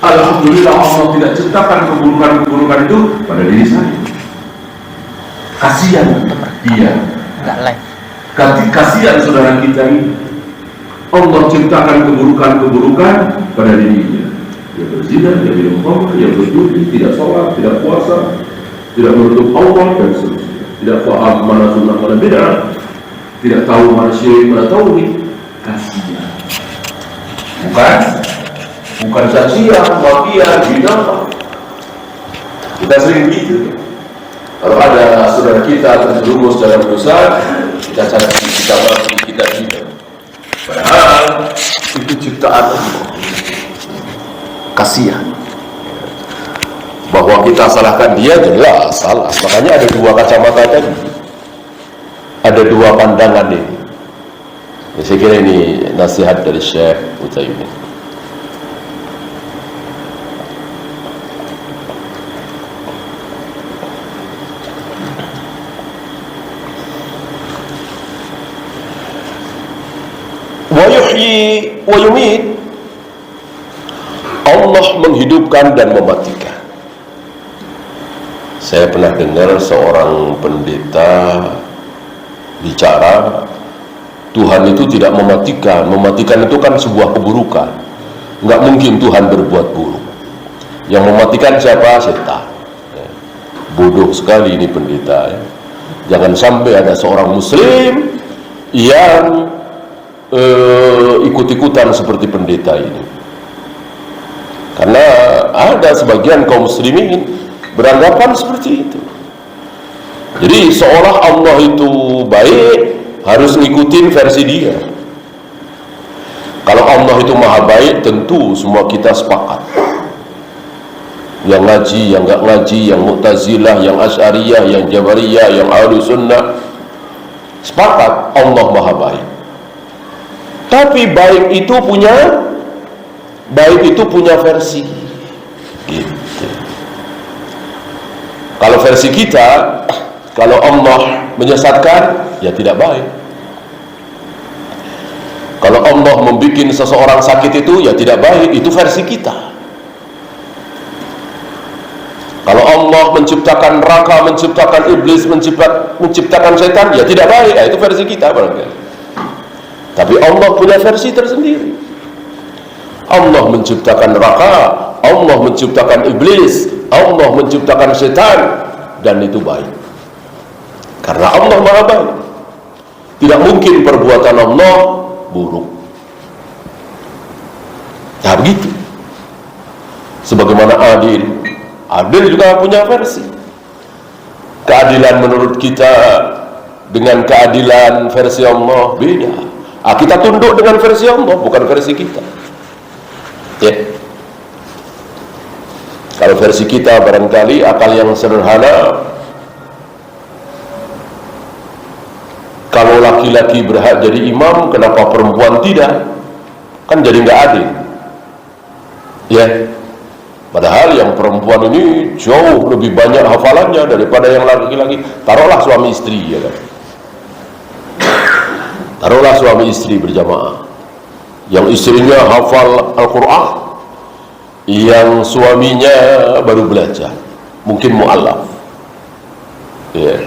Alhamdulillah Allah tidak ciptakan keburukan-keburukan itu pada diri saya. Kasihan dia, kasihan saudara kita ini. Allah ciptakan keburukan-keburukan pada dirinya. Dia berzina, dia minum khamr, dia berjudi, tidak sholat, tidak puasa, tidak menutup Allah dan seterusnya. Tidak paham mana sunnah, mana bid'ah, tidak tahu mana syirik, mana tauhid. Kasihan. Bukan cacian, makian, binatang. Kita sering gitu. Kalau ada saudara kita terjerumus dalam dosa, kita caci, kita maki, kita hina. Padahal itu ciptaan Allah. Kasihan. Bahwa kita salahkan dia jelas salah. Makanya ada dua kacamata tadi. Ada dua pandangan ini. Ya, saya kira ini nasihat dari Syekh Utsaimin. Wa yuhyi wa yumit. Allah menghidupkan dan mematikan. Saya pernah dengar seorang pendeta bicara, Tuhan itu tidak mematikan. Mematikan itu kan sebuah keburukan. Nggak mungkin Tuhan berbuat buruk. Yang mematikan siapa? Setan. Bodoh sekali ini pendeta. Jangan sampai ada seorang muslim yang ikut-ikutan seperti pendeta ini. Karena ada sebagian kaum muslimin beranggapan seperti itu. Jadi seolah Allah itu baik, harus ngikutin versi dia. Kalau Allah itu maha baik, tentu semua kita sepakat. Yang ngaji, yang enggak ngaji, yang Mu'tazilah, yang Asy'ariyah, yang Jabariyah, yang Ahlus Sunnah, sepakat Allah maha baik. Tapi baik itu punya versi. Gitu. Kalau versi kita, kalau Allah menyesatkan, ya tidak baik. Kalau Allah membuat seseorang sakit itu, ya tidak baik. Itu versi kita. Kalau Allah menciptakan neraka, menciptakan iblis, menciptakan setan, ya tidak baik. Ya, itu versi kita barangkali. Tapi Allah punya versi tersendiri. Allah menciptakan neraka, Allah menciptakan iblis, Allah menciptakan setan, dan itu baik. Karena Allah maha baik. Tidak mungkin perbuatan Allah buruk. Nah begitu. Sebagaimana adil juga punya versi. Keadilan menurut kita dengan keadilan versi Allah beda. Kita tunduk dengan versi Allah, bukan versi kita. Ya. Kalau versi kita barangkali akal yang sederhana, kalau laki-laki berhak jadi imam, kenapa perempuan tidak? Kan jadi nggak adil. Ya. Padahal yang perempuan ini jauh lebih banyak hafalannya daripada yang laki-laki. Taruhlah suami istri, ya kan? Taruhlah suami istri berjamaah. Yang istrinya hafal Al-Quran, yang suaminya baru belajar, mungkin mu'allaf. Ya.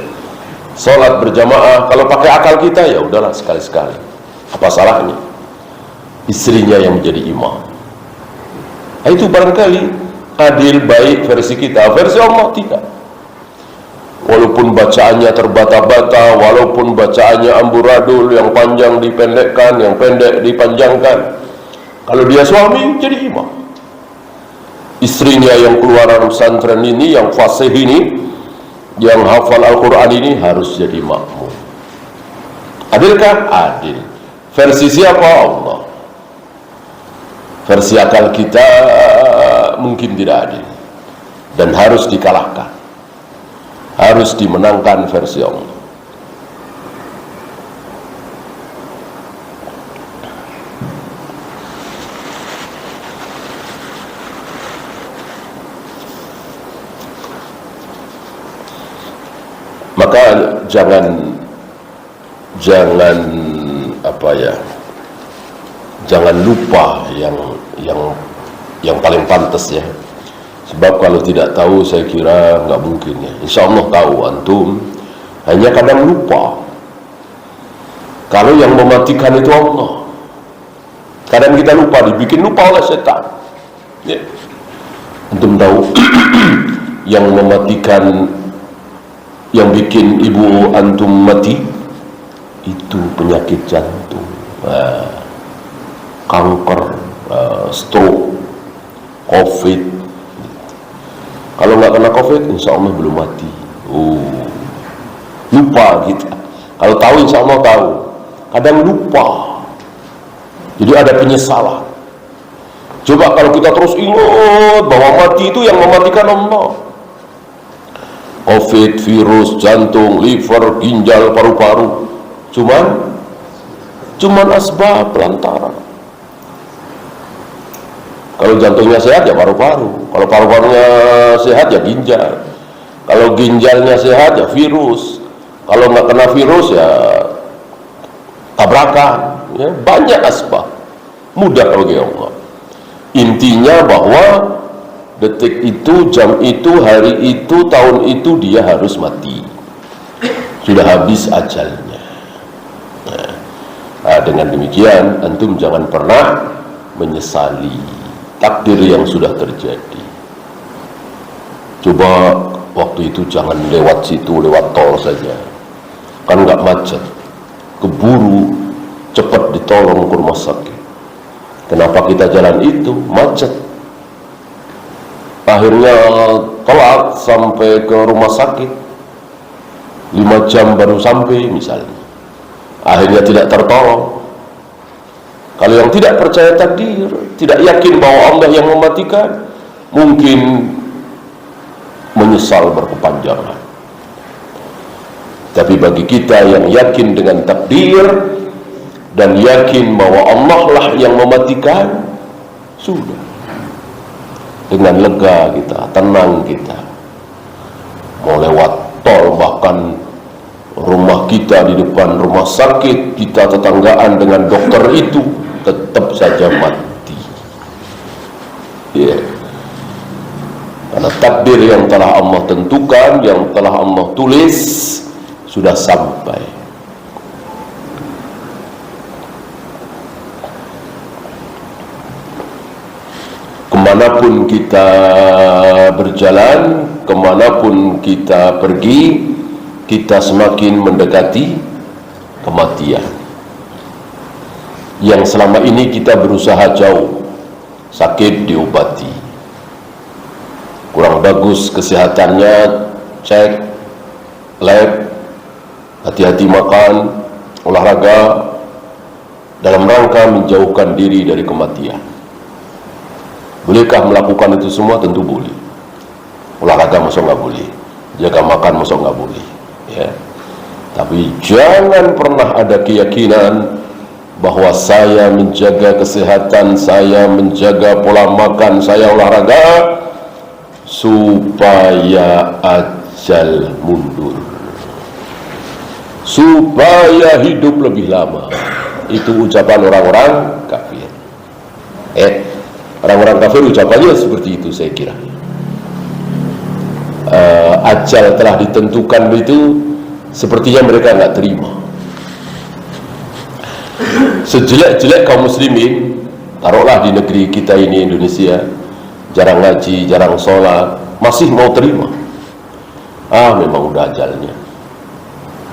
Sholat berjamaah, kalau pakai akal kita ya udahlah sekali-sekali. Apa salahnya? Istrinya yang menjadi imam. Nah, itu barangkali adil baik versi kita, versi Allah tidak. Walaupun bacaannya terbata-bata, walaupun bacaannya amburadul, yang panjang dipendekkan, yang pendek dipanjangkan, kalau dia suami jadi imam. Istrinya yang keluar dari pesantren ini, yang fasih ini, yang hafal Al-Quran ini harus jadi makmum. Adilkah? Adil. Versi siapa? Allah. Versi akal kita mungkin tidak adil dan harus dikalahkan, harus dimenangkan versi Allah. Maka jangan jangan lupa yang yang paling pantas ya. Sebab kalau tidak tahu saya kira nggak mungkin ya. Insya Allah tahu antum, hanya kadang lupa kalau yang mematikan itu Allah. Kadang kita lupa, dibikin lupa oleh setan ya. Antum tahu yang mematikan, yang bikin ibu antum mati itu penyakit jantung, kanker, stroke, COVID. Kalau nggak kena COVID, insya Allah belum mati. Lupa kita. Kalau tahu, insya Allah tahu. Kadang lupa. Jadi ada penyesalan. Coba kalau kita terus ingat bahwa mati itu yang mematikan Allah. COVID, virus, jantung, liver, ginjal, paru-paru. Cuman asbab pelantara. Kalau jantungnya sehat ya paru-paru. Kalau paru-parunya sehat ya ginjal. Kalau ginjalnya sehat ya virus. Kalau nggak kena virus ya tabrakan. Ya, banyak asbab. Mudah bagi Allah. Intinya bahwa detik itu, jam itu, hari itu, tahun itu dia harus mati. Sudah habis ajalnya. Nah, dengan demikian antum jangan pernah menyesali takdir yang sudah terjadi. Coba waktu itu jangan lewat situ, lewat tol saja, kan nggak macet, keburu cepat ditolong ke rumah sakit. Kenapa kita jalan itu macet, akhirnya telat sampai ke rumah sakit, 5 jam baru sampai misalnya, akhirnya tidak tertolong. Kalau yang tidak percaya takdir, tidak yakin bahwa Allah yang mematikan, mungkin menyesal berkepanjangan. Tapi bagi kita yang yakin dengan takdir dan yakin bahwa Allah lah yang mematikan, sudah, dengan lega kita, tenang kita. Mau lewat tol, bahkan rumah kita di depan rumah sakit, kita tetanggaan dengan dokter itu, tetap saja mati. Ya. Karena takdir yang telah Allah tentukan, yang telah Allah tulis, sudah sampai. Kemanapun kita berjalan, kemanapun kita pergi, kita semakin mendekati kematian. Yang selama ini kita berusaha jauh, sakit diobati, kurang bagus kesehatannya, cek lab, hati-hati makan, olahraga, dalam rangka menjauhkan diri dari kematian. Bolehkah melakukan itu semua? Tentu boleh. Olahraga masuk nggak boleh, jaga makan masuk nggak boleh ya. Tapi jangan pernah ada keyakinan bahwa saya menjaga kesehatan, saya menjaga pola makan, saya olahraga supaya ajal mundur, supaya hidup lebih lama. Itu ucapan orang-orang kafir. Orang-orang kafir ucapannya seperti itu, saya kira. Ajal telah ditentukan itu, sepertinya mereka nggak terima. Sejelek-jelek kaum muslimin, taruhlah di negeri kita ini Indonesia, jarang ngaji, jarang sholat, masih mau terima. Memang udah ajalnya.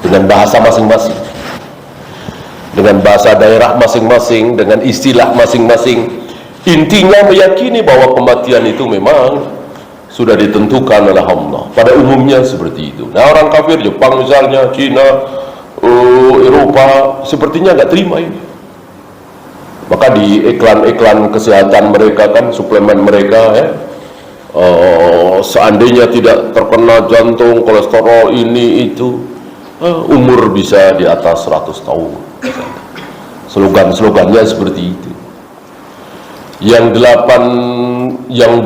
Dengan bahasa masing-masing, dengan bahasa daerah masing-masing, dengan istilah masing-masing, intinya meyakini bahwa kematian itu memang sudah ditentukan oleh Allah. Pada umumnya seperti itu. Nah, orang kafir Jepang misalnya, Cina, Eropa, sepertinya nggak terima ini. Maka di iklan-iklan kesehatan mereka kan, suplemen mereka ya, seandainya tidak terkena jantung, kolesterol, ini itu, umur bisa di atas 100 tahun. Slogan-slogannya seperti itu. Yang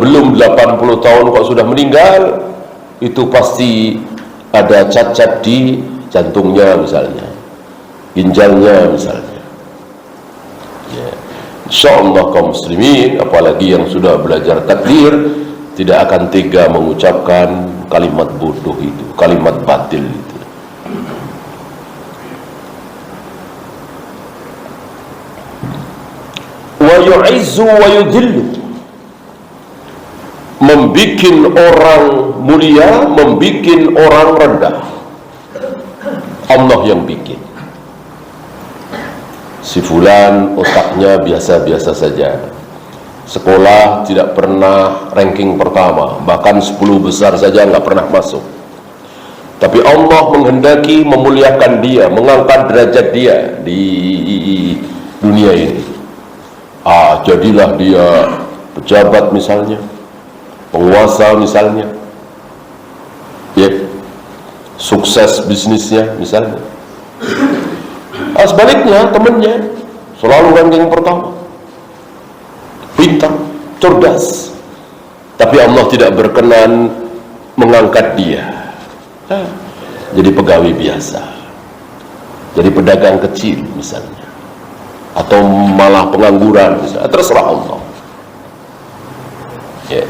belum 80 tahun kok sudah meninggal, itu pasti ada cacat di jantungnya misalnya, ginjalnya misalnya ya. Insyaallah kaum muslimin, apalagi yang sudah belajar takdir, tidak akan tega mengucapkan kalimat bodoh itu, kalimat batil itu. Wa yu'izzu wa yudhillu, membikin orang mulia, membikin orang rendah. Allah yang bikin. Si fulan otaknya biasa-biasa saja, sekolah tidak pernah ranking pertama, bahkan 10 besar saja nggak pernah masuk. Tapi Allah menghendaki memuliakan dia, mengangkat derajat dia di dunia ini. Jadilah dia pejabat misalnya, penguasa misalnya, ya, sukses bisnisnya misalnya. Sebaliknya temannya selalu ranking pertama, pintar, cerdas, tapi Allah tidak berkenan mengangkat dia. Jadi pegawai biasa, jadi pedagang kecil misalnya, atau malah pengangguran misalnya, terserah Allah. Ya.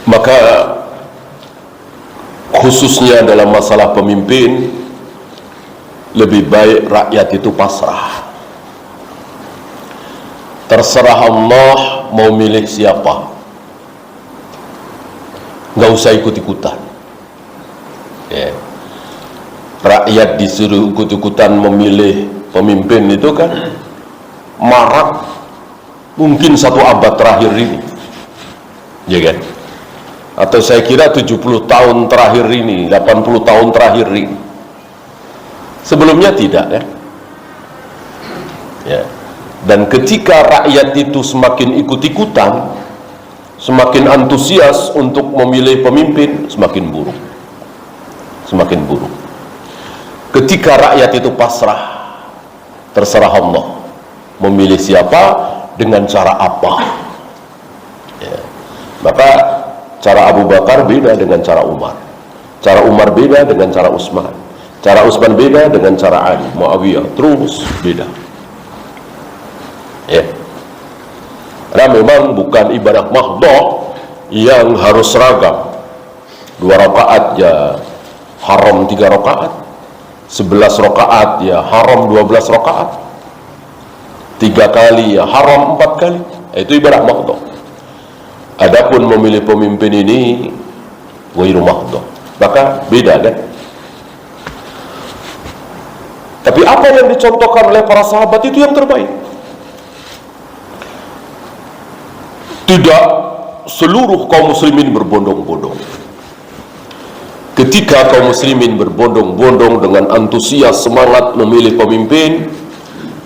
Maka khususnya dalam masalah pemimpin, lebih baik rakyat itu pasrah. Terserah Allah mau milih siapa, nggak usah ikut-ikutan. Ya. Rakyat disuruh ikut-ikutan memilih pemimpin itu kan marak mungkin 1 abad terakhir ini, ya kan? Atau saya kira 70 tahun terakhir ini, 80 tahun terakhir ini. Sebelumnya tidak, kan? Ya. Dan ketika rakyat itu semakin ikut-ikutan, semakin antusias untuk memilih pemimpin, semakin buruk. Semakin buruk. Ketika rakyat itu pasrah, terserah Allah memilih siapa, dengan cara apa. Ya. Maka cara Abu Bakar beda dengan cara Umar, cara Umar beda dengan cara Utsman, cara Utsman beda dengan cara Ali, Muawiyah, terus beda. Ya. Karena memang bukan ibadah mahdhah yang harus seragam. 2 rakaat ya haram 3 rakaat, 11 rakaat ya haram 12 rakaat, 3 kali ya haram 4 kali. Itu ibadah mahdhah. Adapun memilih pemimpin ini ghairu mahdhah, maka beda, kan? Tapi apa yang dicontohkan oleh para sahabat itu yang terbaik. Tidak seluruh kaum muslimin berbondong-bondong. Ketika kaum muslimin berbondong-bondong dengan antusias semangat memilih pemimpin,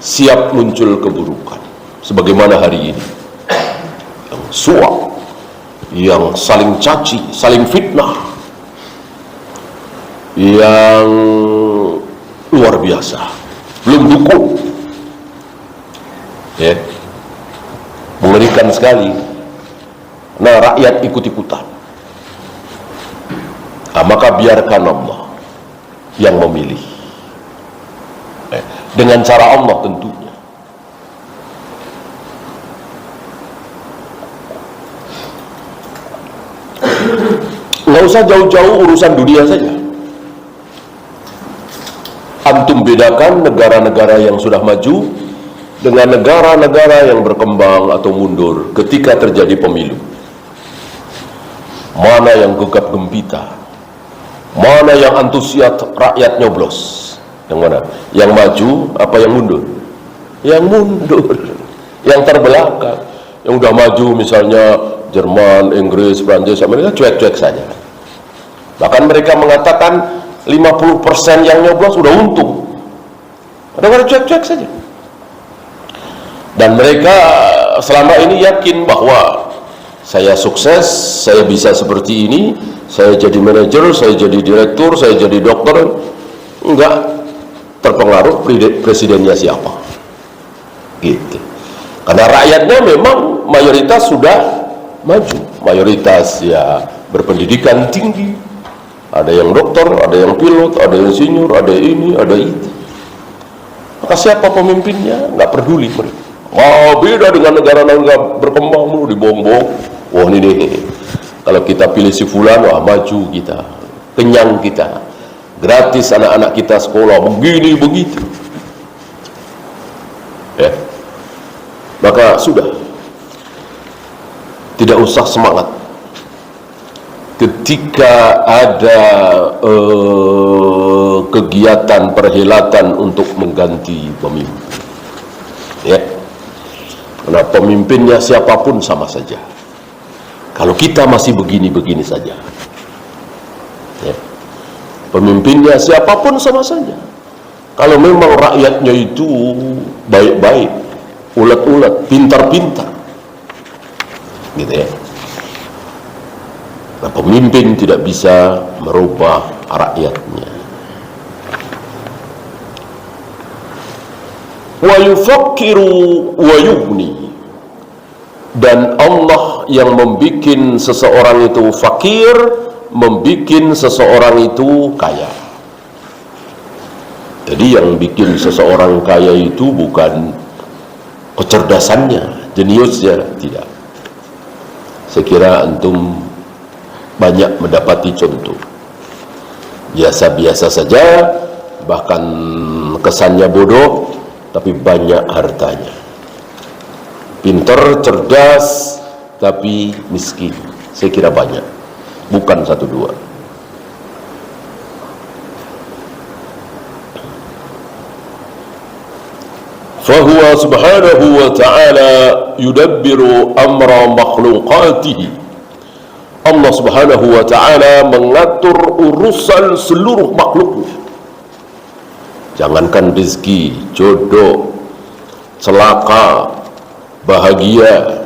siap muncul keburukan sebagaimana hari ini. Yang suap, yang saling caci, saling fitnah, yang luar biasa, belum dukung, ya, mengerikan sekali. Nah, rakyat ikut-ikutan. Maka biarkan Allah yang memilih, dengan cara Allah tentunya. Nggak usah jauh-jauh urusan dunia saja. Antum bedakan negara-negara yang sudah maju dengan negara-negara yang berkembang atau mundur ketika terjadi pemilu. Mana yang gegap gempita, mana yang antusias rakyat nyoblos, yang mana? Yang maju apa yang mundur? Yang mundur, yang terbelakang. Yang udah maju misalnya Jerman, Inggris, Prancis, Amerika cuek-cuek saja. Bahkan mereka mengatakan 50% yang nyoblos sudah untung. Mereka cuek-cuek saja. Dan mereka selama ini yakin bahwa saya sukses, saya bisa seperti ini, saya jadi manajer, saya jadi direktur, saya jadi dokter. Enggak terpengaruh presidennya siapa. Gitu. Karena rakyatnya memang mayoritas sudah maju, mayoritas ya berpendidikan tinggi, ada yang dokter, ada yang pilot, ada yang insinyur, ada ini, ada itu. Maka siapa pemimpinnya? Nggak peduli mereka. Oh, beda dengan negara-negara berkembang dulu dibohong-bohong. Wah ini nih, kalau kita pilih si fulan, wah maju kita, kenyang kita, gratis anak-anak kita sekolah, begini begitu. Ya, maka sudah, tidak usah semangat ketika ada kegiatan perhelatan untuk mengganti pemimpin. Ya, karena pemimpinnya siapapun sama saja. Kalau kita masih begini-begini saja, ya, pemimpinnya siapapun sama saja. Kalau memang rakyatnya itu baik-baik, ulet-ulet, pintar-pintar, gitu ya. Nah, pemimpin tidak bisa merubah rakyatnya. Wa yufakkiru wa yughni, dan Allah yang membikin seseorang itu fakir, membikin seseorang itu kaya. Jadi yang bikin seseorang kaya itu bukan kecerdasannya, jeniusnya, tidak. Saya kira antum banyak mendapati contoh biasa-biasa saja, bahkan kesannya bodoh, tapi banyak hartanya. Pintar, cerdas, tapi miskin. Saya kira banyak, bukan satu dua. Fahuwa subhanahu wa ta'ala yudabbiru amra makhlukatihi. Allah subhanahu wa ta'ala mengatur urusan seluruh makhluknya. Jangankan rezeki, jodoh, celaka, bahagia,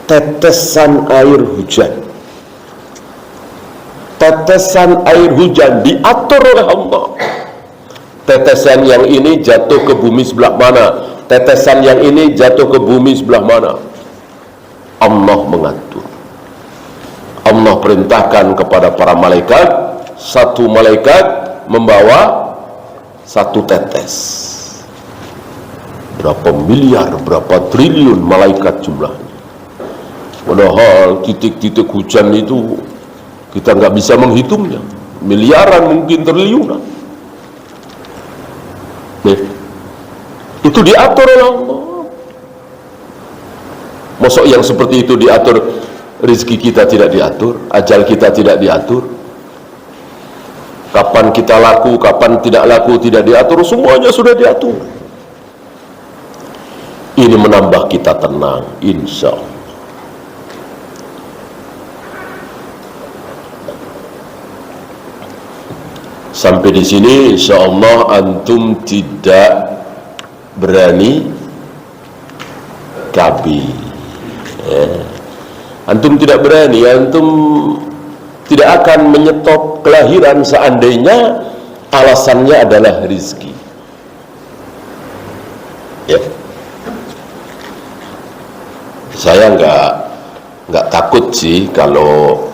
tetesan air hujan. Tetesan air hujan diatur oleh Allah. Tetesan yang ini jatuh ke bumi sebelah mana, tetesan yang ini jatuh ke bumi sebelah mana, Allah mengatur. Allah perintahkan kepada para malaikat, satu malaikat membawa satu tetes. Berapa miliar, berapa triliun malaikat jumlahnya. Padahal titik-titik hujan itu kita nggak bisa menghitungnya, miliaran mungkin triliunan. Itu diatur oleh Allah. Masa yang seperti itu diatur, rezeki kita tidak diatur, ajal kita tidak diatur, kapan kita laku, kapan tidak laku tidak diatur, semuanya sudah diatur. Ini menambah kita tenang, insya Allah. Sampai di sini insya Allah antum tidak berani kabi, ya. Antum tidak berani, antum tidak akan menyetop kelahiran seandainya alasannya adalah rezeki, ya. Saya nggak takut sih kalau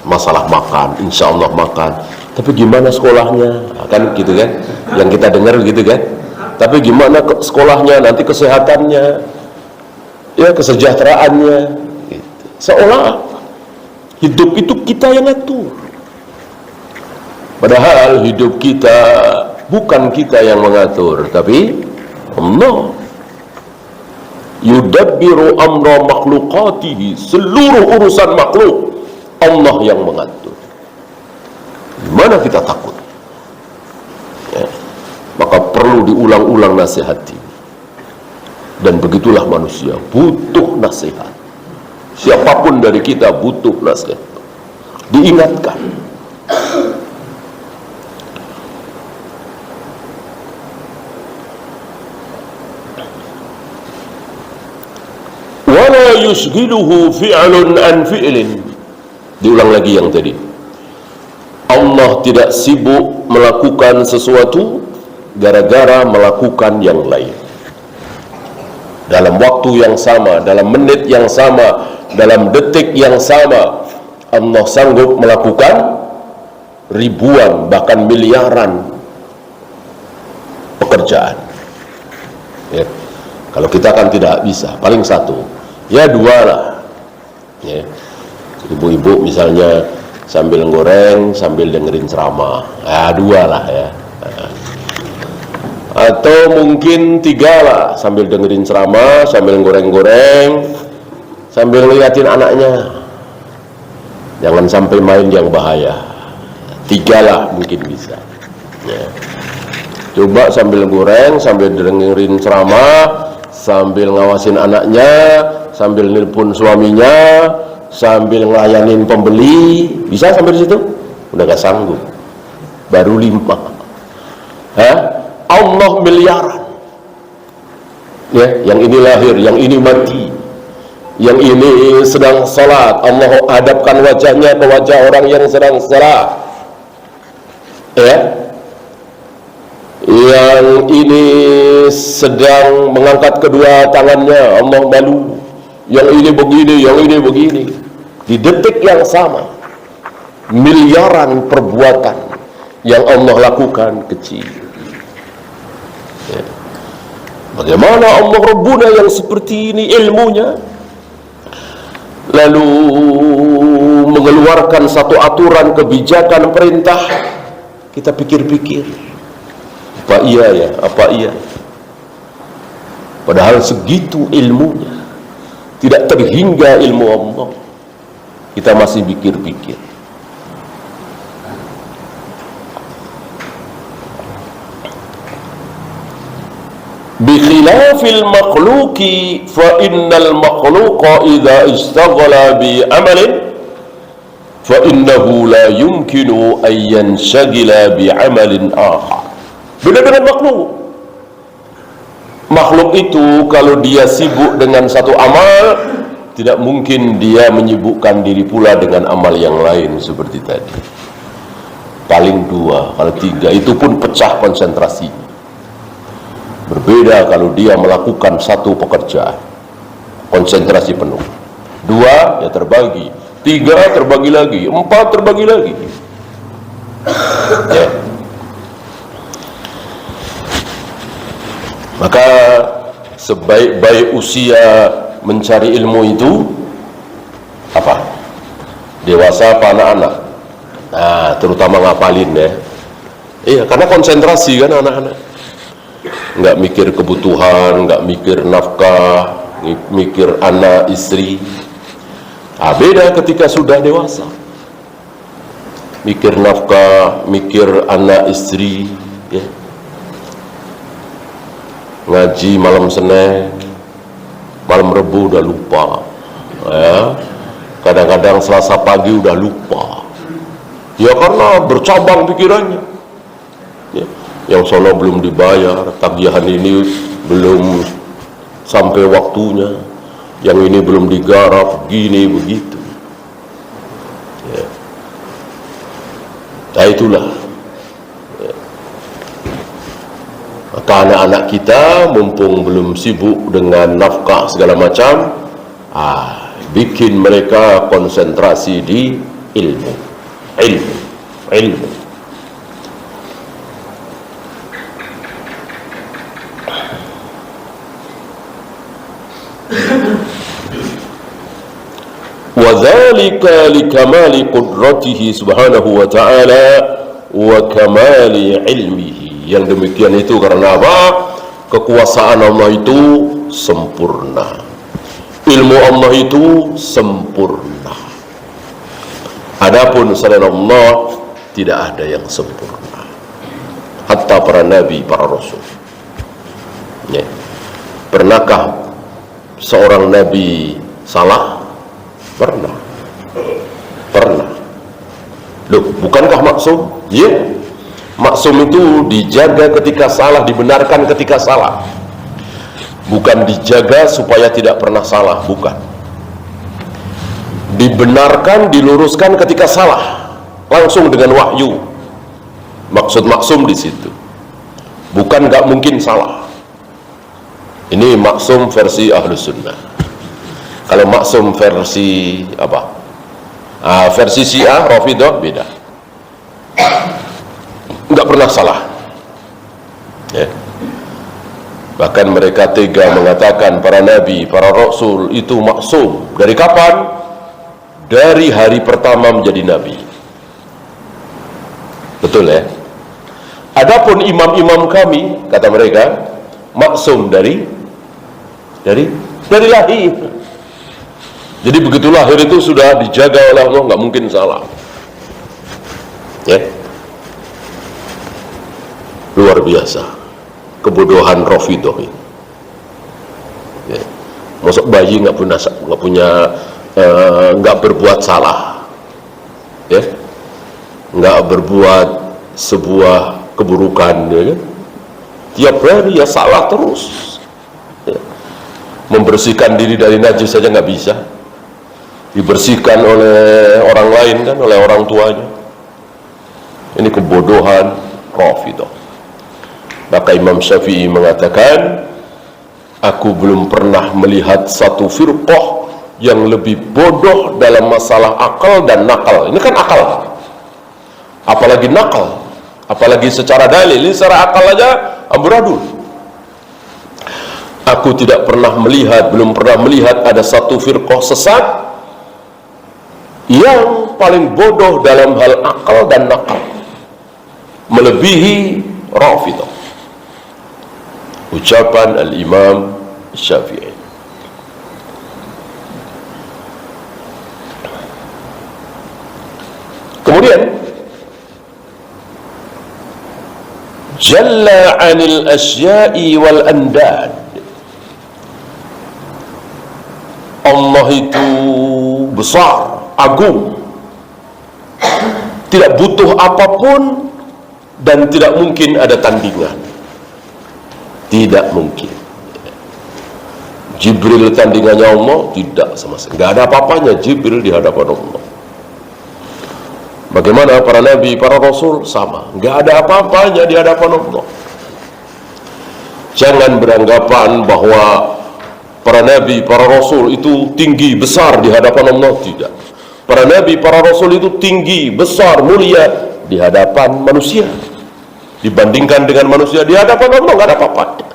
masalah makan, insya Allah makan. Tapi gimana sekolahnya, kan gitu kan, yang kita dengar gitu kan. Tapi gimana sekolahnya, nanti kesehatannya, ya kesejahteraannya, gitu. Seolah hidup itu kita yang atur, padahal hidup kita bukan kita yang mengatur, tapi Allah. Yudabbiru amra makhlukatihi, seluruh urusan makhluk Allah yang mengatur. Gimana kita takut? Ya. Maka perlu diulang-ulang nasihati. Dan begitulah manusia, butuh nasihat. Siapapun dari kita butuh nasihat, diingatkan. Wala yusghiluhu fi'lun an fi'lin. Diulang lagi yang tadi. Allah tidak sibuk melakukan sesuatu gara-gara melakukan yang lain. dalam waktu yang sama, dalam menit yang sama, dalam detik yang sama, Allah sanggup melakukan ribuan bahkan miliaran pekerjaan. Ya. Kalau kita kan tidak bisa, paling satu, ya dua lah. Ya. Ibu-ibu misalnya sambil goreng, sambil dengerin ceramah, ya dua lah ya. Atau mungkin tiga lah, sambil dengerin ceramah, sambil goreng-goreng, sambil ngeliatin anaknya. Jangan sampai main yang bahaya. Tiga lah mungkin bisa. Ya. Coba sambil goreng, sambil dengerin ceramah, sambil ngawasin anaknya, sambil nelpon suaminya, sambil ngelayanin pembeli, bisa sampai di situ? Udah gak sanggup. Baru 5. Allah miliaran. Ya, yang ini lahir, yang ini mati, yang ini sedang salat, Allah hadapkan wajahnya ke wajah orang yang sedang salat. Ya. Yang ini sedang mengangkat kedua tangannya, Allah malu. Yang ini begini, yang ini begini. Di detik yang sama, miliaran perbuatan yang Allah lakukan kecil. Ya. Bagaimana Allah Rabbuna yang seperti ini ilmunya, lalu mengeluarkan satu aturan, kebijakan, perintah, kita pikir-pikir, apa iya ya, apa iya? Padahal segitu ilmunya, tidak terhingga ilmu Allah, kita masih pikir-pikir. Bikhilafil makhluki fa innal makhluqa idza istaghala bi amalin fa innahu la yumkinu an yanshagila bi amalin akhar. Beda dengan makhluk. Makhluk itu kalau dia sibuk dengan satu amal, tidak mungkin dia menyibukkan diri pula dengan amal yang lain seperti tadi. Paling 2, kalau 3 itu pun pecah konsentrasinya. Berbeda kalau dia melakukan satu pekerjaan, konsentrasi penuh. 2 ya terbagi, 3 terbagi lagi, 4 terbagi lagi. Ya. Maka sebaik-baik usia mencari ilmu itu apa? Dewasa apa anak-anak? Nah, terutama ngapalin ya. Iya, karena konsentrasi kan anak-anak. Nggak mikir kebutuhan, nggak mikir nafkah, mikir anak, istri. Nah, beda ketika sudah dewasa. Mikir nafkah, mikir anak, istri, ya. Ngaji malam Senin, malam Rebu udah lupa, ya. Kadang-kadang Selasa pagi udah lupa, ya karena bercabang pikirannya, ya. Yang sono belum dibayar, tagihan ini belum sampai waktunya, yang ini belum digarap, gini begitu, ya. Nah itulah, ya. Maka anak-anak kita mumpung belum sibuk dengan nafkah segala macam, bikin mereka konsentrasi di ilmu. وذلك لكمال قدرته سبحانه وتعالى وكمال علمه. Yang demikian itu karena apa? Kekuasaan Allah itu sempurna, ilmu Allah itu sempurna. Adapun selain Allah tidak ada yang sempurna, hatta para nabi, para rasul, ya. Pernahkah seorang nabi salah? Pernah. Loh, bukankah maksum? Ya, maksum itu dijaga ketika salah, dibenarkan ketika salah. Bukan dijaga supaya tidak pernah salah, bukan. Dibenarkan, diluruskan ketika salah, langsung dengan wahyu. Maksud maksum di situ. Bukan nggak mungkin salah. Ini maksum versi Ahlus Sunnah. Kalau maksum versi apa? Versi Syiah, Rafidhah beda. Enggak pernah salah. Ya. Bahkan mereka tega mengatakan para nabi, para rasul itu maksum. Dari kapan? Dari hari pertama menjadi nabi. Betul ya? Adapun imam-imam kami, kata mereka, maksum dari lahir. Jadi begitu lahir itu sudah dijaga oleh Allah, nggak mungkin salah. Ya, luar biasa kebodohan Rafidhah ini. Ya. Masuk bayi nggak berbuat salah, ya, nggak berbuat sebuah keburukan, ya kan? Tiap hari ya salah terus. Ya. Membersihkan diri dari najis saja nggak bisa, dibersihkan oleh orang lain kan, oleh orang tuanya. Ini kebodohan Rafidhah. Maka Imam Syafi'i mengatakan, aku belum pernah melihat satu firqah yang lebih bodoh dalam masalah akal dan nakal. Ini kan akal, apalagi nakal, apalagi secara dalil. Ini secara akal aja amburadul. Aku tidak pernah melihat, belum pernah melihat ada satu firqah sesat yang paling bodoh dalam hal akal dan nakal melebihi Rafidhah. Ucapan Al-Imam Syafi'i. Kemudian Jalla 'anil asya'i wal andad. Allah itu besar, agung, tidak butuh apapun dan tidak mungkin ada tandingan. Tidak mungkin. Jibril tandingannya Allah? Tidak sama sekali. Tidak ada apa-apanya Jibril di hadapan Allah. Bagaimana para nabi, para rasul? Sama. Tidak ada apa-apanya di hadapan Allah. Jangan beranggapan bahwa para nabi, para rasul itu tinggi, besar di hadapan Allah. Tidak. Para nabi, para rasul itu tinggi, besar, mulia di hadapan manusia. Dibandingkan dengan manusia di hadapan Allah nggak ada apa-apanya.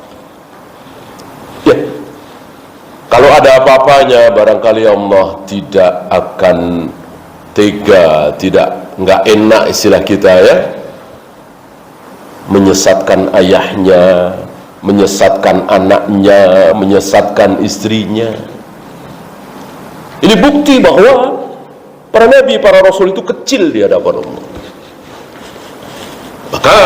Ya, kalau ada apa-apanya barangkali Allah tidak akan tega, nggak enak istilah kita ya, menyesatkan ayahnya, menyesatkan anaknya, menyesatkan istrinya. Ini bukti bahwa para nabi, para rasul itu kecil di hadapan Allah. Maka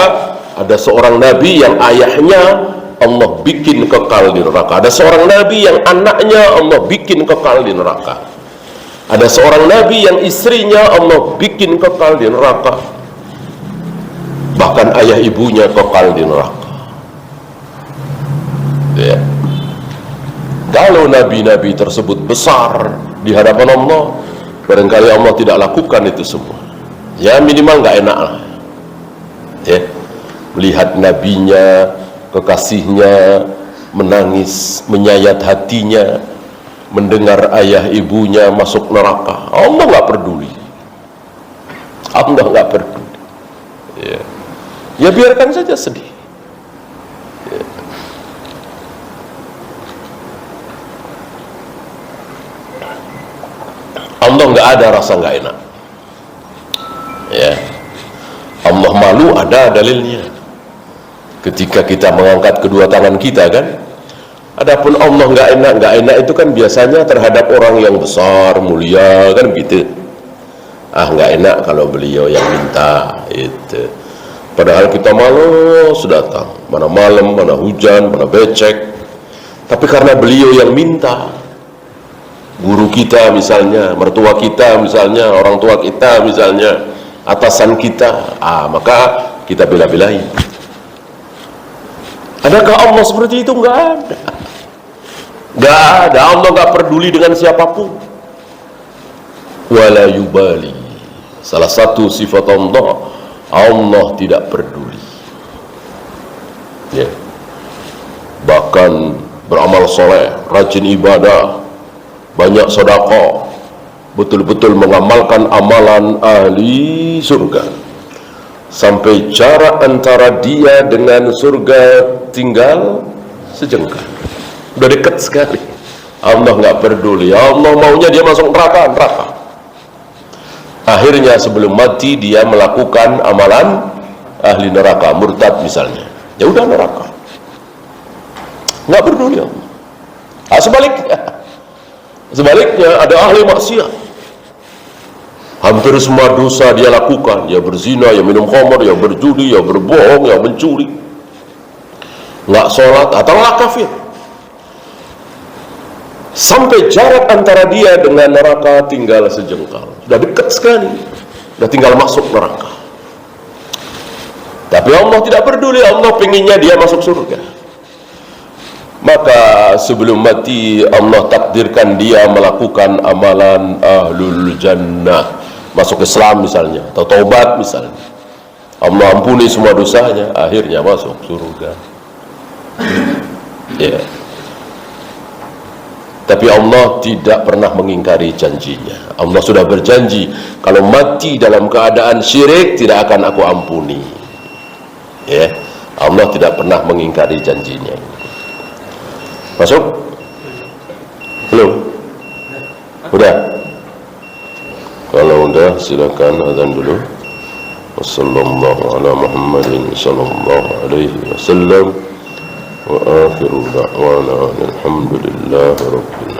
ada seorang nabi yang ayahnya Allah bikin kekal di neraka. Ada seorang nabi yang anaknya Allah bikin kekal di neraka. Ada seorang nabi yang istrinya Allah bikin kekal di neraka. Bahkan ayah ibunya kekal di neraka. Ya. Kalau nabi-nabi tersebut besar di hadapan Allah, barangkali Allah tidak lakukan itu semua. Ya minimal nggak enak lah. Ya, melihat nabinya, kekasihnya menangis, menyayat hatinya, mendengar ayah ibunya masuk neraka. Allah nggak peduli. Allah nggak peduli. Ya biarkan saja sedih. Ya. Allah nggak ada rasa nggak enak. Ya. Allah malu ada dalilnya. Ketika kita mengangkat kedua tangan kita kan. Adapun Allah nggak enak itu kan biasanya terhadap orang yang besar, mulia kan gitu. Nggak enak kalau beliau yang minta itu. Padahal kita malas datang, mana malam, mana hujan, mana becek. Tapi karena beliau yang minta, guru kita misalnya, mertua kita misalnya, orang tua kita misalnya, atasan kita, maka kita bela-belain. Adakah Allah seperti itu? Enggak ada. Enggak ada. Allah enggak peduli dengan siapapun. Wala yubali. Salah satu sifat Allah, Allah tidak peduli. Ya. Bahkan beramal soleh, rajin ibadah, banyak sedekah, betul-betul mengamalkan amalan ahli surga, sampai jarak antara dia dengan surga tinggal sejengkal, udah dekat sekali. Allah nggak peduli, Allah maunya dia masuk neraka. Akhirnya sebelum mati dia melakukan amalan ahli neraka, murtad misalnya, ya udah neraka, nggak peduli Allah. Sebaliknya ada ahli maksiat, hampir semua dosa dia lakukan, ya berzina, ya minum khamr, ya berjudi, ya berbohong, ya mencuri, nggak sholat atau nggak kafir, sampai jarak antara dia dengan neraka tinggal sejengkal, sudah dekat sekali, sudah tinggal masuk neraka. Tapi Allah tidak peduli, Allah pengennya dia masuk surga. Maka sebelum mati Allah takdirkan dia melakukan amalan ahlul jannah, masuk Islam misalnya, atau taubat misalnya, Allah ampuni semua dosanya, akhirnya masuk surga. Ya. Tapi Allah tidak pernah mengingkari janjinya. Allah sudah berjanji, kalau mati dalam keadaan syirik tidak akan aku ampuni. Ya, Allah tidak pernah mengingkari janjinya. Masuk? Belum? Udah? Kalau udah silakan azan dulu. Wassallallahu ala Muhammadin sallallahu alaihi wasallam. Wa akhiru da'wana alhamdulillahi rabbil alamin.